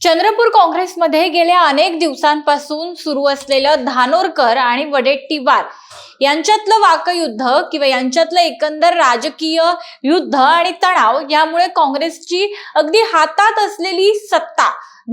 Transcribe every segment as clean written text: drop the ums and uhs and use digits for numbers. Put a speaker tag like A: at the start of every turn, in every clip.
A: चंद्रपूर काँग्रेसमध्ये गेल्या अनेक दिवसांपासून सुरू असलेलं धानोरकर आणि वडेट्टीवार यांच्यातलं वाकयुद्ध किंवा यांच्यातलं एकंदर राजकीय युद्ध आणि तणाव यामुळे काँग्रेसची अगदी हातात असलेली सत्ता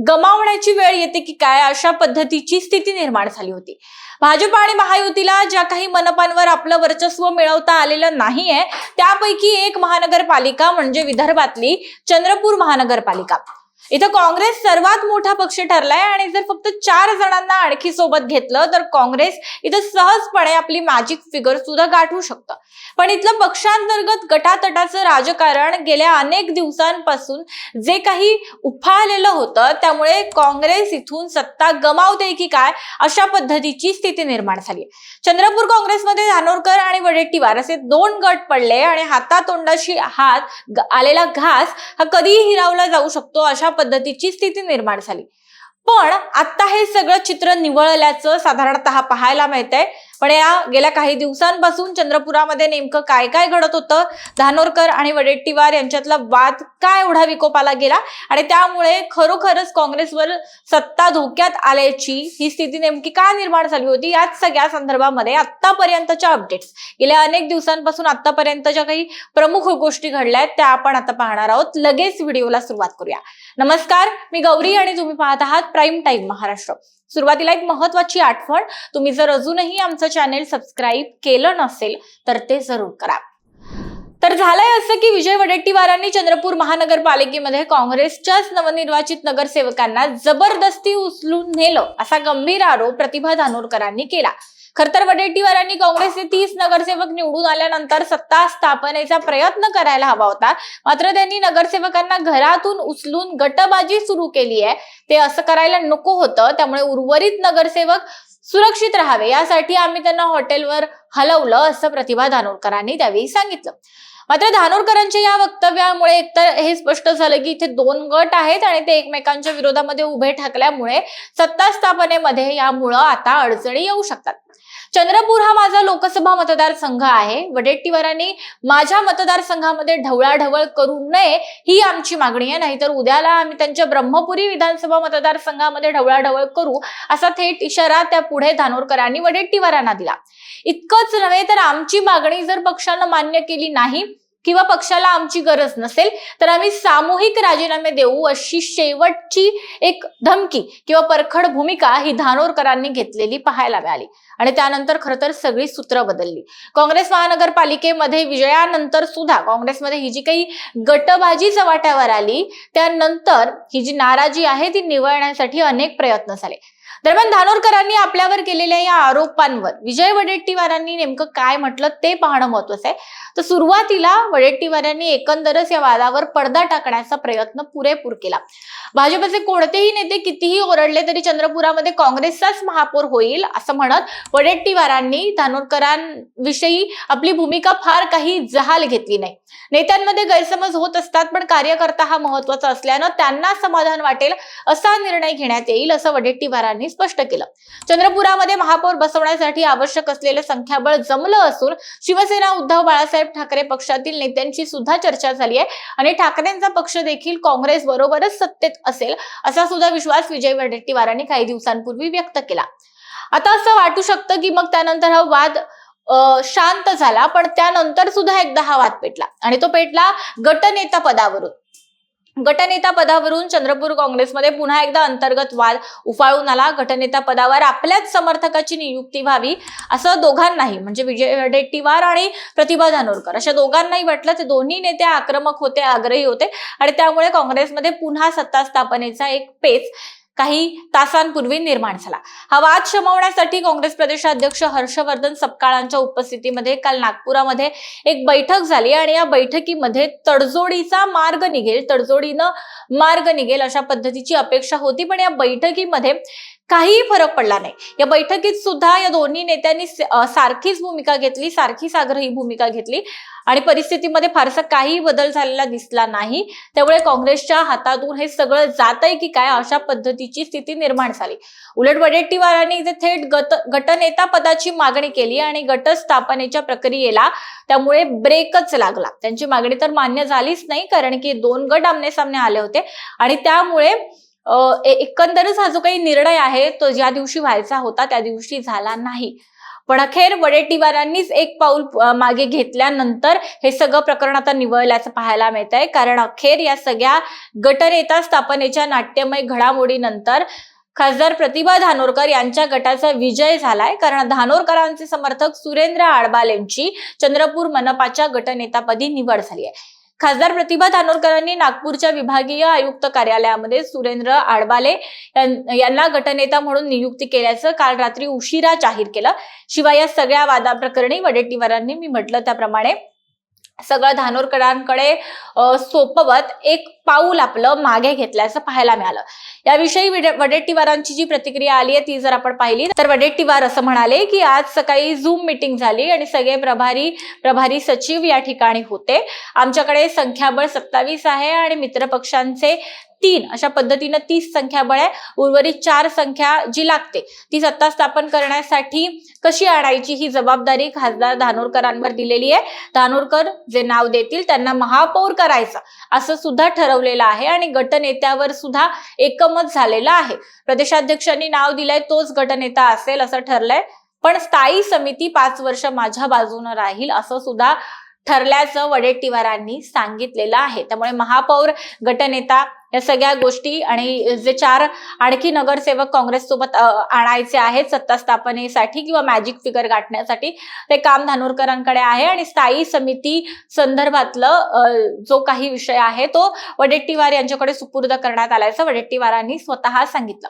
A: गमावण्याची वेळ येते की काय अशा पद्धतीची स्थिती निर्माण झाली होती। भाजप आणि महायुतीला ज्या काही मनपांवर आपलं वर्चस्व मिळवता आलेलं नाहीये त्यापैकी एक महानगरपालिका म्हणजे विदर्भातली चंद्रपूर महानगरपालिका। इथं काँग्रेस सर्वात मोठा पक्ष ठरलाय आणि जर फक्त 4 जणांना आणखी सोबत घेतलं तर काँग्रेस इथं सहजपणे आपली मॅजिक फिगर सुद्धा गाठू शकतं। पण इथलं पक्षांतर्गत गटातटाचं राजकारण गेल्या अनेक दिवसांपासून जे काही उफाळलेलं होतं त्यामुळे काँग्रेस इथून सत्ता गमावते की काय अशा पद्धतीची स्थिती निर्माण झाली। चंद्रपूर काँग्रेसमध्ये धानोरकर आणि वडेट्टीवार असे 2 गट पडले आणि हातातोंडाशी हात आलेला घास हा कधीही हिरावला जाऊ शकतो अशा पद्धतीची स्थिती निर्माण झाली। पण आता हे सगळं चित्र निवळल्याचं साधारणतः पाहायला मिळतंय। पण या गेल्या काही दिवसांपासून चंद्रपुरामध्ये नेमकं काय काय घडत होतं, धानोरकर आणि वडेट्टीवार यांच्यातला वाद काय एवढा विकोपाला गेला आणि त्यामुळे खरोखरच काँग्रेसवर सत्ता धोक्यात आल्याची ही स्थिती नेमकी का निर्माण झाली होती, याच सगळ्या संदर्भामध्ये आतापर्यंतच्या अपडेट्स गेल्या अनेक दिवसांपासून आतापर्यंत ज्या काही प्रमुख गोष्टी घडल्या आहेत त्या आपण आता पाहणार आहोत। लगेच व्हिडिओला सुरुवात करूया। नमस्कार, मी गौरी आणि तुम्ही पाहत आहात प्राईम टाइम महाराष्ट्र। सुरुवातीला एक महत्त्वाची आठवण, तुम्ही जर अजूनही आमचं चॅनेल सबस्क्राईब केलं नसेल तर ते जरूर करा। तर झालंय असं की विजय वडेट्टीवारांनी चंद्रपूर महानगरपालिकेमध्ये काँग्रेसच्याच नवनिर्वाचित नगरसेवकांना जबरदस्ती उचलून नेलं असा गंभीर आरोप प्रतिभा धानोरकरांनी केला। खर तर वडेट्टीवारांनी काँग्रेसचे 30 नगरसेवक निवडून आल्यानंतर सत्ता स्थापनेचा प्रयत्न करायला हवा होता, मात्र त्यांनी नगरसेवकांना घरातून उचलून गटबाजी सुरू केली आहे। ते असं करायला नको होतं, त्यामुळे उर्वरित नगरसेवक सुरक्षित राहावे यासाठी आम्ही त्यांना हॉटेलवर हलवलं असं प्रतिभा धानोरकरांनी त्यावेळी सांगितलं। मात्र धानोरकरांच्या या वक्तव्यामुळे एकतर हे स्पष्ट झालं की इथे 2 गट आहेत आणि ते एकमेकांच्या विरोधामध्ये उभे ठाकल्यामुळे सत्ता स्थापनेमध्ये यामुळे आता अडचणी येऊ शकतात। चंद्रपूर हा माझा लोकसभा मतदारसंघ आहे। वडेट्टीवारांनी माझ्या मतदारसंघामध्ये ढवळाढवळ करू नये ही आमची मागणी आहे, नाहीतर उद्याला आम्ही त्यांच्या ब्रह्मपुरी विधानसभा मतदारसंघामध्ये ढवळाढवळ करू असा थेट इशारा त्या पुढे धानोरकरांनी वडेट्टीवारांना दिला। इतकंच नव्हे तर आमची मागणी जर पक्षानं मान्य केली नाही किंवा पक्षाला आमची गरज नसेल तर आम्ही सामूहिक राजीनामे देऊ अशी शेवटची एक धमकी किंवा परखड भूमिका ही धानोरकरांनी घेतलेली पाहायला मिळाली। आणि त्यानंतर खरं तर सगळी सूत्र बदलली। काँग्रेस महानगरपालिकेमध्ये विजयानंतर सुद्धा काँग्रेसमध्ये ही जी काही गटबाजी चव्हाट्यावर आली त्यानंतर ही जी नाराजी आहे ती निवळण्यासाठी अनेक प्रयत्न झाले। दरम्यान धानोरकरांनी आपल्यावर केलेल्या या आरोपांवर विजय वडेट्टीवारांनी नेमकं काय म्हटलं ते पाहणं महत्त्वाचं आहे। तर सुरुवातीला वडेट्टीवारांनी एकंदरच या वादावर पडदा टाकण्याचा प्रयत्न पुरेपूर केला। भाजपचे कोणतेही नेते कितीही ओरडले तरी चंद्रपुरामध्ये काँग्रेसचाच महापौर होईल असं म्हणत वडेट्टीवारांनी धानोरकरांविषयी आपली भूमिका फार काही जहाल घेतली नाही। नेत्यांमध्ये गैरसमज होत असतात, पण कार्यकर्ता हा महत्त्वाचा असल्यानं त्यांना समाधान वाटेल असा निर्णय घेण्यात येईल असं वडेट्टीवारांनी स्पष्ट केलं। चंद्रपुरामध्ये महापौर बसवण्यासाठी आवश्यक असलेले संख्याबळ जमलं असून शिवसेना उद्धव बाळासाहेब ठाकरे पक्षातील नेत्यांची सुद्धा चर्चा झाली आहे आणि ठाकरेंचा पक्ष देखील काँग्रेस बरोबरच सत्तेत असेल असा सुद्धा विश्वास विजय वडेट्टीवारांनी काही दिवसांपूर्वी व्यक्त केला। आता असं वाटू शकतं की मग त्यानंतर हा वाद शांत झाला, पण त्यानंतर सुद्धा एकदा हा वाद पेटला आणि तो पेटला गटनेता पदावरून। गटनेता पदावरून चंद्रपूर काँग्रेसमध्ये पुन्हा एकदा अंतर्गत वाद उफाळून आला। गटनेता पदावर आपल्याच समर्थकाची नियुक्ती व्हावी असं दोघांनाही म्हणजे विजय वडेट्टीवार आणि प्रतिभा धानोरकर अशा दोघांनाही वाटलं। ते दोन्ही नेते आक्रमक होते, आग्रही होते आणि त्यामुळे काँग्रेसमध्ये पुन्हा सत्ता स्थापनेचा एक पेच काही तासांपूर्वी निर्माण झाला। हा वाद शमवण्यासाठी काँग्रेस प्रदेशाध्यक्ष हर्षवर्धन सपकाळांच्या उपस्थितीमध्ये काल नागपुरामध्ये एक बैठक झाली आणि या बैठकीमध्ये तडजोडीचा मार्ग निघेल अशा पद्धतीची अपेक्षा होती, पण या बैठकीमध्ये काही फरक पडला नाही। या बैठकीत सुद्धा या दोन्ही नेत्यांनी सारखीच भूमिका घेतली, सारखीच आग्रही भूमिका घेतली आणि परिस्थितीमध्ये फारसा काही बदल झालेला दिसला नाही। त्यामुळे काँग्रेसच्या हातातून हे सगळं जातंय की काय अशा पद्धतीची स्थिती निर्माण झाली। उलट वडेट्टीवारांनी इथे थेट गटनेता पदाची मागणी केली आणि गट स्थापनेच्या प्रक्रियेला त्यामुळे ब्रेकच लागला। त्यांची मागणी तर मान्य झालीच नाही, कारण की 2 गट आमने सामने आले होते आणि त्यामुळे एकंदरच हा जो काही निर्णय आहे तो ज्या दिवशी व्हायचा होता त्या दिवशी झाला नाही. पण अखेर वडेट्टीवारांनीच एक पाऊल मागे घेतल्यानंतर हे सगळं प्रकरण आता निवळल्याचं पाहायला मिळत आहे. कारण अखेर या सगळ्या गटनेता स्थापनेच्या नाट्यमय घडामोडीनंतर खासदार प्रतिभा धानोरकर यांच्या गटाचा विजय झालाय. कारण धानोरकरांचे समर्थक सुरेंद्र आडबालेंची चंद्रपूर मनपाच्या गटनेतापदी निवड झाली आहे. खासदार प्रतिभा धानोरकरांनी नागपूरच्या विभागीय आयुक्त कार्यालयामध्ये सुरेंद्र आडबाले यांना गटनेता म्हणून नियुक्ती केल्याचं काल रात्री उशिरा जाहीर केलं. शिवाय या सगळ्या वादाप्रकरणी वडेट्टीवारांनी मी म्हटलं त्याप्रमाणे सगळं धानोरकरांकडे सोपवत एक पाऊल आपलं मागे घेतल्याचं पाहायला मिळालं. याविषयी वडेट्टीवारांची जी प्रतिक्रिया आली आहे ती जर आपण पाहिली तर वडेट्टीवार असं म्हणाले की आज सकाळी झूम मीटिंग झाली आणि सगळे प्रभारी सचिव या ठिकाणी होते. आमच्याकडे संख्याबळ 27 आहे आणि मित्रपक्षांचे 3 अशा पद्धतीनं 30 संख्याबळ आहे. उर्वरित 4 संख्या जी लागते ती सत्ता स्थापन करण्यासाठी कशी आणायची ही जबाबदारी खासदार धानोरकरांवर दिलेली आहे. धानोरकर जे नाव देतील त्यांना महापौर करायचं असं सुद्धा ठरवलेलं आहे आणि गटनेत्यावर सुद्धा एकमत झालेलं आहे. प्रदेशाध्यक्षांनी नाव दिलंय तोच गटनेता असेल असं ठरलंय. पण स्थायी समिती 5 वर्ष माझ्या बाजूने राहील असं सुद्धा ठरल्याचं वडेट्टीवारांनी सांगितलेलं आहे. त्यामुळे महापौर, गटनेता या सगळ्या गोष्टी आणि जे 4 आणखी नगरसेवक काँग्रेस सोबत आणायचे आहेत सत्ता स्थापनेसाठी किंवा मॅजिक फिगर गाठण्यासाठी ते काम धानोरकरांकडे आहे. आणि स्थायी समिती संदर्भातलं जो काही विषय आहे तो वडेट्टीवार यांच्याकडे सुपूर्द करण्यात आल्याचं वडेट्टीवारांनी स्वतः सांगितलं.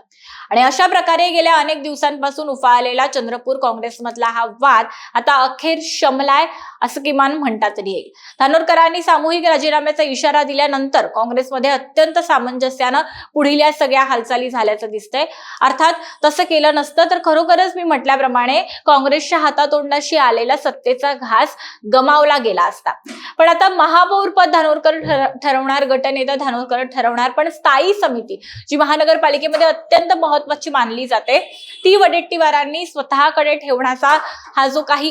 A: आणि अशा प्रकारे गेल्या अनेक दिवसांपासून उफाळलेला चंद्रपूर काँग्रेसमधला हा वाद आता अखेर शमलाय असं किमान म्हणता तरी येईल. धानोरकरांनी सामूहिक राजीनाम्याचा इशारा दिल्यानंतर काँग्रेसमध्ये अत्यंत सामंजस्यानं पुढील या सगळ्या हालचाली झाल्याचं दिसतंय. अर्थात तसं केलं नसतं तर खरोखरच मी म्हटल्याप्रमाणे काँग्रेसच्या हातातोंडाशी आलेला सत्तेचा घास गमावला गेला असता. पण आता महापौर पद धानोरकर ठरवणार, गटनेता धानोरकर ठरवणार, पण स्थायी समिती जी महानगरपालिकेमध्ये अत्यंत महत्वाची मानली जाते ती वडेट्टीवारांनी स्वतःकडे ठेवण्याचा हा जो काही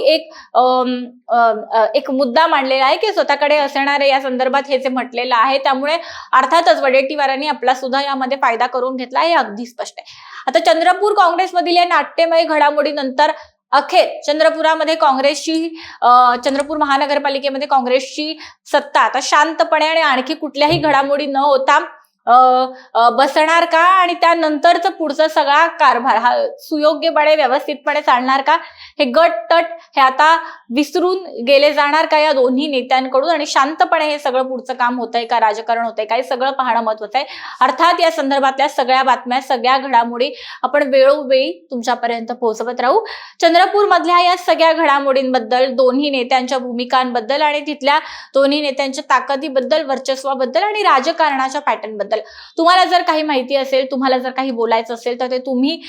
A: एक मुद्दा मांडलेला आहे की स्वतःकडे असणारे या संदर्भात हे जे म्हटलेलं आहे. त्यामुळे अर्थातच वडेट्टीवारांनी आपला सुद्धा यामध्ये फायदा करून घेतला हे अगदी स्पष्ट आहे. आता चंद्रपूर काँग्रेसमधील या नाट्यमय घडामोडीनंतर अखेर चंद्रपुरामध्ये चंद्रपूर महानगरपालिकेमध्ये काँग्रेसची सत्ता आता शांतपणे आणि आणखी कुठल्याही घडामोडी न होता बसणार का आणि त्यानंतरच पुढचा सगळा कारभार हा सुयोग्यपणे व्यवस्थितपणे चालणार का, हे गट तट हे आता विसरून गेले जाणार का या दोन्ही नेत्यांकडून आणि शांतपणे हे सगळं पुढचं काम होतंय का, राजकारण होतंय का, हे सगळं पाहणं महत्वाचं आहे. अर्थात या संदर्भातल्या सगळ्या बातम्या, सगळ्या घडामोडी आपण वेळोवेळी तुमच्यापर्यंत पोहोचवत राहू. चंद्रपूर मधल्या या सगळ्या घडामोडींबद्दल, दोन्ही नेत्यांच्या भूमिकांबद्दल आणि तिथल्या दोन्ही नेत्यांच्या ताकदीबद्दल, वर्चस्वाबद्दल आणि राजकारणाच्या पॅटर्नबद्दल तुम्हाला जर काही माहिती असेल, तुम्हाला जर काही बोलायचं असेल तर ते तुम्ही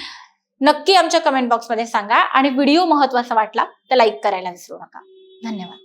A: नक्की आमच्या कमेंट बॉक्समध्ये सांगा. आणि व्हिडिओ महत्त्वाचा वाटला तर लाईक करायला विसरू नका. धन्यवाद.